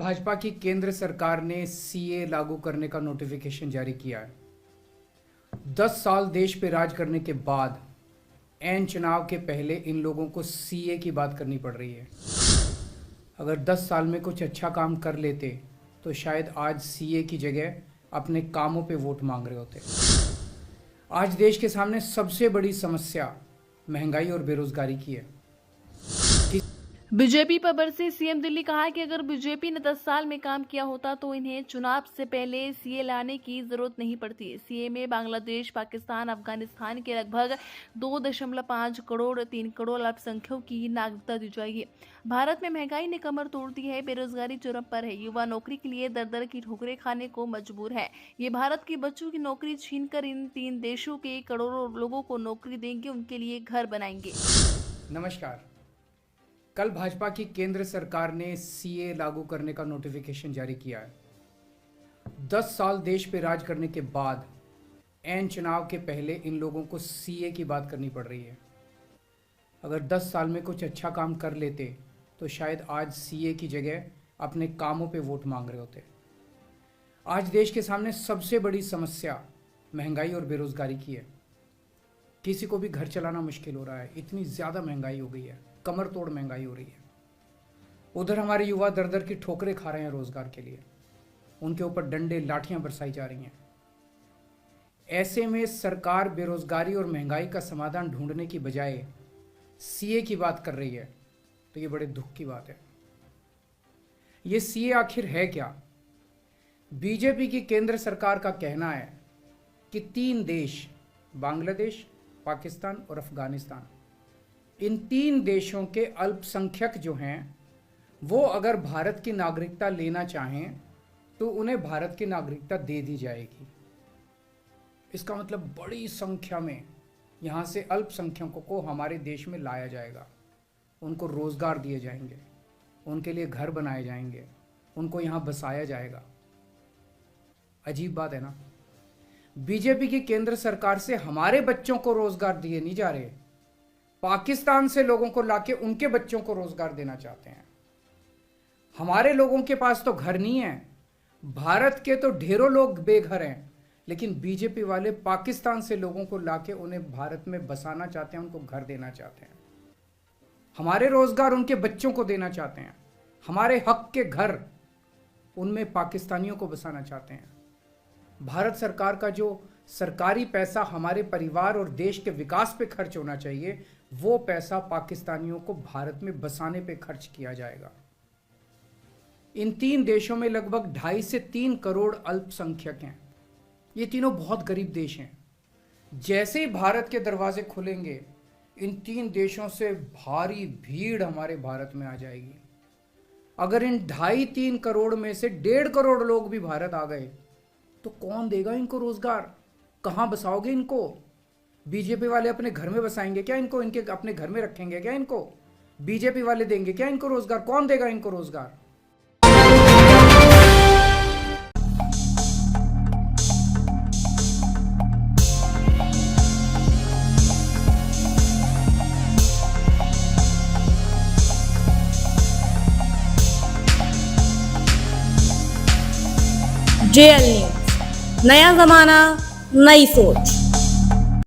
भाजपा की केंद्र सरकार ने सीए लागू करने का नोटिफिकेशन जारी किया है। 10 साल देश पे राज करने के बाद ऐन चुनाव के पहले इन लोगों को सीए की बात करनी पड़ रही है। अगर 10 साल में कुछ अच्छा काम कर लेते तो शायद आज सीए की जगह अपने कामों पे वोट मांग रहे होते। आज देश के सामने सबसे बड़ी समस्या महंगाई और बेरोजगारी की है। बीजेपी पर बरसे सीएम दिल्ली कहा कि अगर बीजेपी ने 10 साल में काम किया होता तो इन्हें चुनाव से पहले सीए लाने की जरूरत नहीं पड़ती। सीए में बांग्लादेश, पाकिस्तान, अफगानिस्तान के लगभग 2.5 करोड़ 3 करोड़ अल्पसंख्यकों की नागरिकता दी जाएगी। भारत में महंगाई ने कमर तोड़ दी है, बेरोजगारी चरम पर है, युवा नौकरी के लिए दर दर की ठोकरें खाने को मजबूर है। ये भारत के बच्चों की नौकरी छीनकर इन 3 देशों के करोड़ों लोगों को नौकरी देंगे, उनके लिए घर बनाएंगे। नमस्कार। कल भाजपा की केंद्र सरकार ने सीए लागू करने का नोटिफिकेशन जारी किया है। 10 साल देश पे राज करने के बाद ऐन चुनाव के पहले इन लोगों को सीए की बात करनी पड़ रही है। अगर 10 साल में कुछ अच्छा काम कर लेते तो शायद आज सीए की जगह अपने कामों पे वोट मांग रहे होते। आज देश के सामने सबसे बड़ी समस्या महंगाई और बेरोजगारी की है। किसी को भी घर चलाना मुश्किल हो रहा है, इतनी ज़्यादा महंगाई हो गई है, कमर तोड़ महंगाई हो रही है। उधर हमारे युवा दर दर की ठोकरें खा रहे हैं रोजगार के लिए, उनके ऊपर डंडे लाठियां बरसाई जा रही हैं। ऐसे में सरकार बेरोजगारी और महंगाई का समाधान ढूंढने की बजाय सीए की बात कर रही है, तो ये बड़े दुख की बात है। ये सीए आखिर है क्या? बीजेपी की केंद्र सरकार का कहना है कि 3 देश, बांग्लादेश, पाकिस्तान और अफगानिस्तान, इन 3 देशों के अल्पसंख्यक जो हैं वो अगर भारत की नागरिकता लेना चाहें तो उन्हें भारत की नागरिकता दे दी जाएगी। इसका मतलब बड़ी संख्या में यहाँ से अल्पसंख्यकों को हमारे देश में लाया जाएगा, उनको रोजगार दिए जाएंगे, उनके लिए घर बनाए जाएंगे, उनको यहाँ बसाया जाएगा। अजीब बात है ना। बीजेपी की केंद्र सरकार से हमारे बच्चों को रोजगार दिए नहीं जा रहे, पाकिस्तान से लोगों को लाके उनके बच्चों को रोजगार देना चाहते हैं। हमारे लोगों के पास तो घर नहीं है, भारत के तो ढेरों लोग बेघर हैं, लेकिन बीजेपी वाले पाकिस्तान से लोगों को लाके उन्हें भारत में बसाना चाहते हैं, उनको घर देना चाहते हैं। हमारे रोजगार उनके बच्चों को देना चाहते हैं, हमारे हक के घर उनमें पाकिस्तानियों को बसाना चाहते हैं। भारत सरकार का जो सरकारी पैसा हमारे परिवार और देश के विकास पे खर्च होना चाहिए, वो पैसा पाकिस्तानियों को भारत में बसाने पे खर्च किया जाएगा। इन 3 देशों में लगभग 2.5 से 3 करोड़ अल्पसंख्यक हैं। ये तीनों बहुत गरीब देश हैं। जैसे ही भारत के दरवाजे खुलेंगे, इन 3 देशों से भारी भीड़ हमारे भारत में आ जाएगी। अगर इन 2.5-3 करोड़ में से 1.5 करोड़ लोग भी भारत आ गए तो कौन देगा इनको रोजगार? कहाँ बसाओगे इनको? बीजेपी वाले अपने घर में बसाएंगे क्या इनको? इनके अपने घर में रखेंगे क्या इनको? बीजेपी वाले देंगे क्या इनको रोजगार? कौन देगा इनको रोजगार? JL न्यूज, नया जमाना, नई सोच।